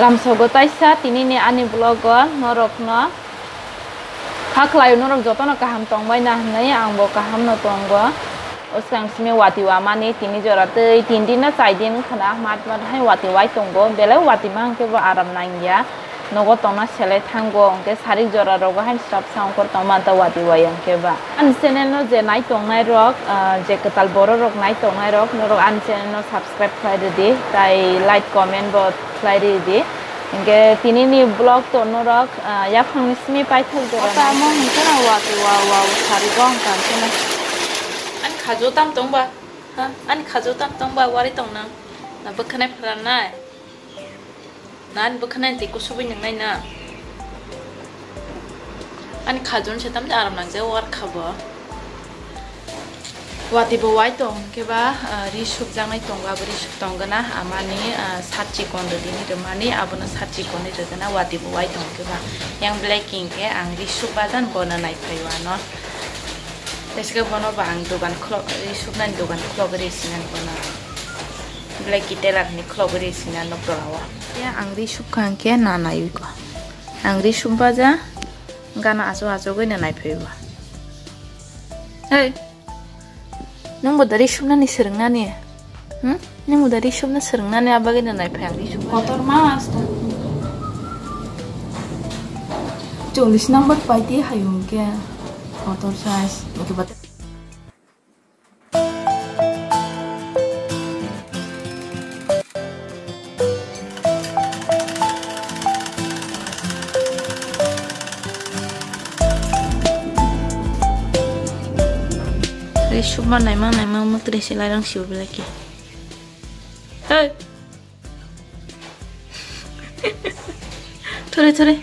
Ramsogo taisa tini ni ani blogo norokno haklayo norok jotono kaham tongbai na hnai angbo kaham no tonggo osang sime wati wa mani tini jora tei tin din na chai din khana mat hai wati wai tonggo bele wati mang ke aram nangya nogo tongna sele thango onke sarik jora rogo hain strap sound kor tongma ta wati wai angke ba an channel no je nai tongnai rok je katal boro rok nai tongnai rok norok an channel no subscribe khai di tai like comment bo khai di ingke tini ni blog to norok ya phangni simi pai thal jora ta mo hingka na wati wa sarik gong kan chena an khajo tam tongba ha an khajo tam tongba wari tongna na bukhanai phranai nan bukhanai ti kusubi nangai na an khajon setam aram nang je war khabo wati bo wai tong ke ba ri sup jangnai tongba bari sup tonggana amani satchi kondo dini de mani abona satchi kondi de na wati bo wai tong ke ba yang blacking ke ang ri sup badan bona nai phaiwa no Tesga bono bang dogan klok isuknan dogan klogeri sinan bono black telar ni klogeri sinan no pelawa ya angri sukang ke nana yuko angri sumbaja gana aso go nai phaiwa hey nang bodari sumna ni serengna ni nang bodari sumna serengna ni abage nai phai angri sum kotor mas to 40 number paiti hayung ke Motor size, oke bat. Reshup mana mau terisi larang siu lagi. Hey, tore.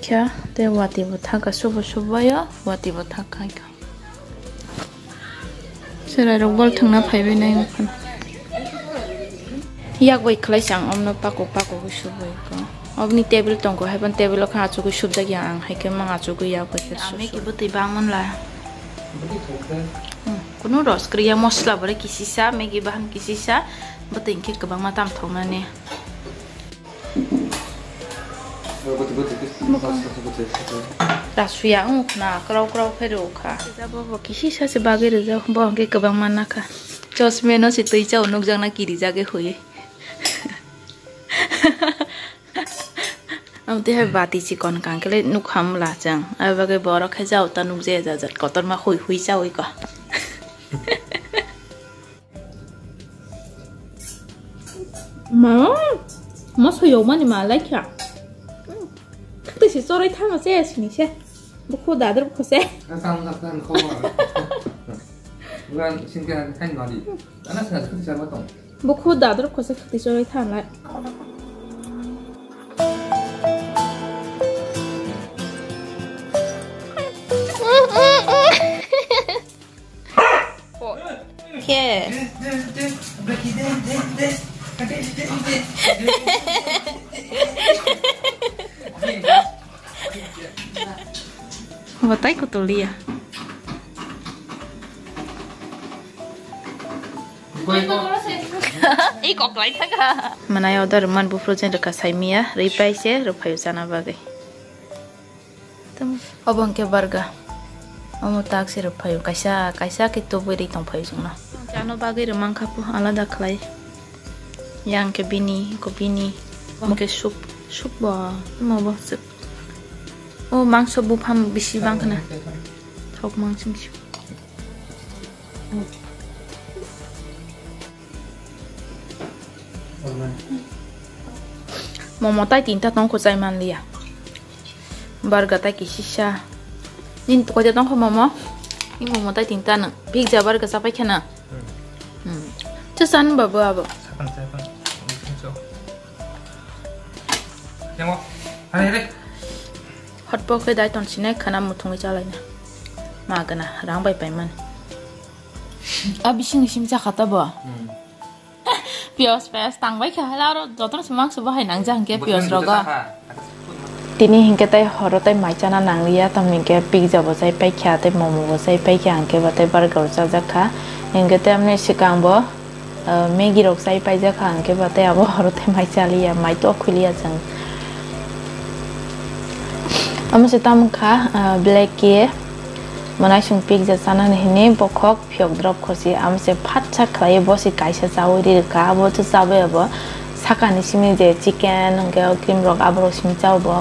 Kya te wati botha ka subo ya wati botha kai ka sera rogbol thangna phaibe nai kan yak bai khlai sang omno pako subo ko obni table tongko haban table kha chu ko subja ya ang haike manga chu ko yak bai ka ame ki buti bangun la kuno ros kriya mosla bare kisisa megi bahan kisisa butin ke kabang matam thongna ne Rasuya na krau pero ka jabo kisi sa se bage re ja bo ke kabang mana ka chosme no si tui cha unuk jang na kiri jage hoye amte ha bati chi kon kan kele nuk ham la chang a bage bor kha jao ta nuk je ja jat kotor ma hui cha oi ka ma so yo mani ma like ya 뜻이 썰어이 타면 쎄야지 니세 먹고 나들 보세 상상상 커버 누가 신기한 한 말이 나는 생각 크게 잘 맞다 먹고 나들 보세 그때 썰어이 타면 개 Watai ko tulia. Ikok lai taka. Manai order man bu frozen ka saimia, ripai se rupai sana bagai. Tum obong ke barga. Omo tak se rupai kaisa ke to beri tong pai suna. Jano bagai remang kapu alada klai. Yang ke bini, ko bini. Mungkin sup ba, mau ba sup. Oh, mangso bupam bisi bang kana. Thok mangsim siu. Momo tai tinta tong ko zai man lia. Barga tai kisisha. Nin ko ja tong ko momo. Ni momo tai tinta na. Big ja barga sapai kana. Chesan babu abo. Sapan. Yang mo. Hai. Hotpot ke dai ton sine khana muthungi chalai na magana rang bai pai man abising sim cha khata ba pios tang bai kha laro joton smang su bai nang jang ke pios roga tini hingke tai horo tai mai chana nang liya tam hingke pig jabo sai pai kha tai momo bo sai pai kha hingke ba tai burger cha ja kha hingke tai amne sikang bo Maggi rok sai paija khang ke bate abo horote mai chaliya mai to khuliya jang amse tam kha black ke manai sung pik ja sana ne bokhok phiok drop khosi amse phatcha khlai bosi kaisa chawri ka abo chu chabe abo sakani simi je chicken ke cream rok abo simi chawbo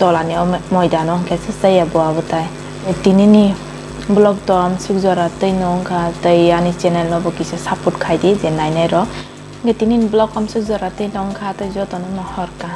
tolani moida no ke sai abo abutai tinini blog to am sugjora tei nongkha tei ani channel no bo kisa support khai di je nainai ro nge tinin blog am sugjora tei nongkha tei jotono no horka